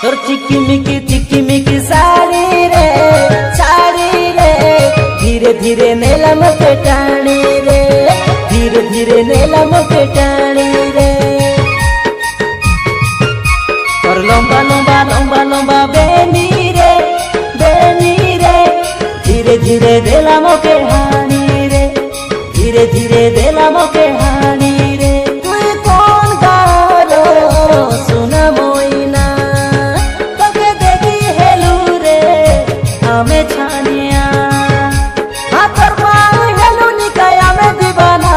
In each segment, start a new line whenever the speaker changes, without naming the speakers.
তোর চিকিমিকি শাড়ি রে ধীরে ধীরে নেলাম কে টানি রে, ধীরে ধীরে নেলাম কে টানি রে। তোর লম্বা লম্বা লম্বা লম্বা বেনি রে ধীরে ধীরে দিলাম কে হানি রে, ধীরে ধীরে দিলাম কে হানি রে। তুই কোন গালো সোনা ময়না, তোকে দেখি হেলু রে আমি ছানিয়া, হাতর পাও হেলু নিকায় আমি দিবানা।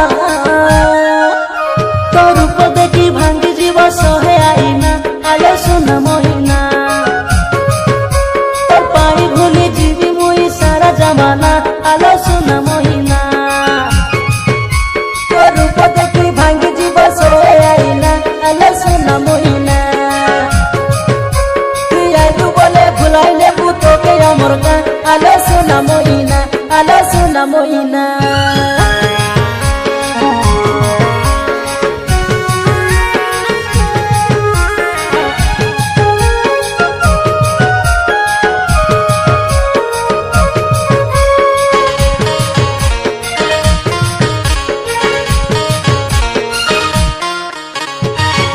তোর রূপ দেখি ভাঙ্গি জীব সহে আইনা, আলো সোনা ময়না। তোর পাই ভুলি জীবি মুই সারা জামানা, আলো সোনা ময়না। তোর রূপ দেখি ভাঙ্গি জীব সহে আইনা, আলো সোনা ময়না। তুই আইলু বলে ভুলাইলে তোকে আমার গা, আলো সোনা ময়না, আলো সোনা ময়না।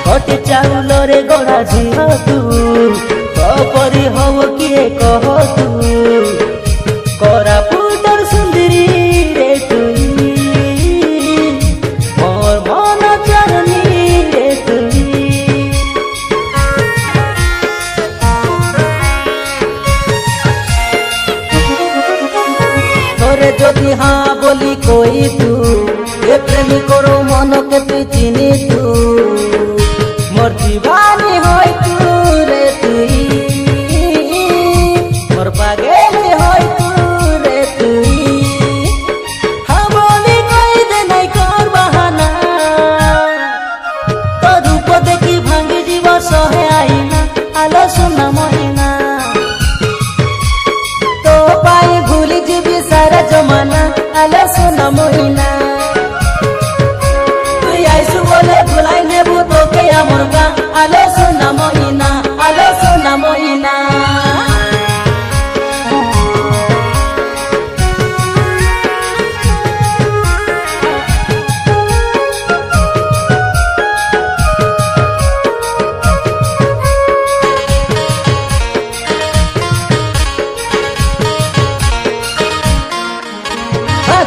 ঘটে চাউলরে গড়া ঝিও তু, কপরি হব কিয়ে কহ তু। কোরাপুটর সুন্দরী রে তুই, মোর মন চরণী রে তুই। তোরে যদি হ্যাঁ বলি কই তু, এ প্রেমিকর মনকে তুই চিনি তু। মোর দিবানি হই তু রে তুই, মোর পাগেলি হই তু রে তুই। হ্যাঁ বলি কই দে নাই কর বাহানা, তোর রূপ দেখি ভাঙ্গি জীব সহে আইনা, আলো সোনা ময়না। তো পাই ভুলি যাবি সারা জমানা, আলো সোনা ময়না। তুই আইসু বলে ভুলাই নেবু তোকে আমার গা, আলো সোনা ময়না, আলো সোনা ময়না।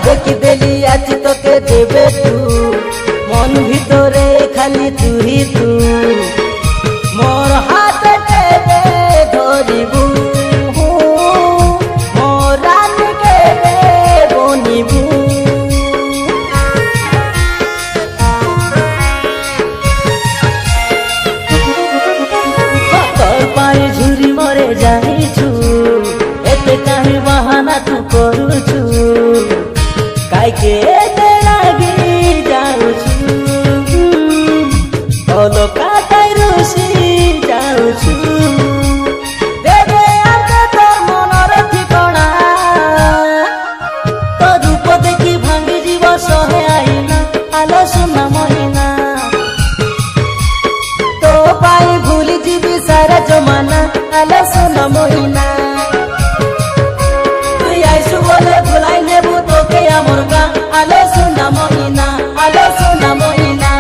দেখি দেলি আছি তোকে দেবে তু, মন ভিতরে খালি তুই তু। মোর হাতে দেবে ধরিবু, মোর রানীকে বনিবু। তোর পায়ে ঝুরি মরে যাইছু, এতে কাহি বাহানা তু করুছু। কাইকে এতে লাগি যাউছু, হলো কাটাই রুষি যাউছু। দেবে আগে তোর মনর ঠিকনা, তোর রূপ দেখি ভাঙ্গি জীব সহে আইনা, আলো সোনা ময়না। তো পাই ভুলি যাবি সারা জমানা, আলো সোনা ময়না। তুই আইসু বলে ভুলাই নেবু তোকে আমার গা, আলো সোনা ময়না, আলো সোনা ময়না।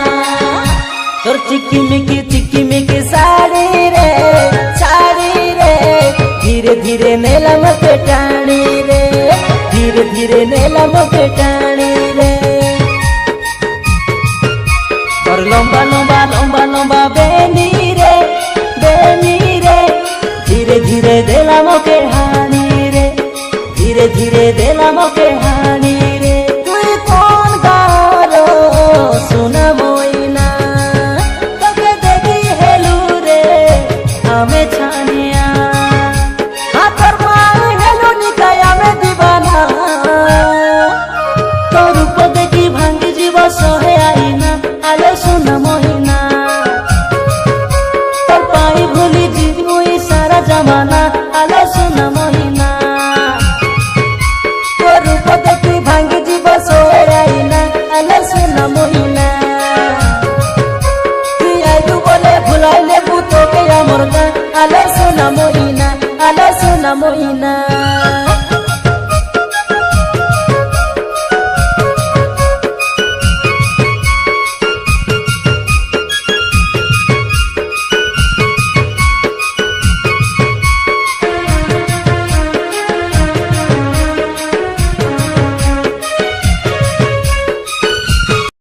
তোর চিকিমিকি শাড়ি রে ধীরে ধীরে নেলাম কে টানি রে, ধীরে ধীরে নেলাম কে টানি রে। তোর লম্বা লম্বা লম্বা লম্বা বেনি রে ধীরে ধীরে দিলাম কে হানি রে, ধীরে ধীরে দিলাম কে হানি রে। তুই কোন গালো সোনা ময়না, তোকে দেখি হেলু রে আমি ছানিয়া, হাতর পাও হেলু নিকায় আমি দিবানা। তোর রূপ দেখি ভাঙ্গি জীব সহে আইনা, আলো সোনা ময়না। তোর পাই ভুলি জীবি মুই সারা জামানা, আলো সোনা ময়না। তোর রূপ দেখি ভাঙ্গি জীব সহে আইনা, আলো সোনা ময়না। তুই আইলু বলে ভুলাইলে তোকে আমার গা, আলো সোনা মইনা, আলো সোনা মইনা।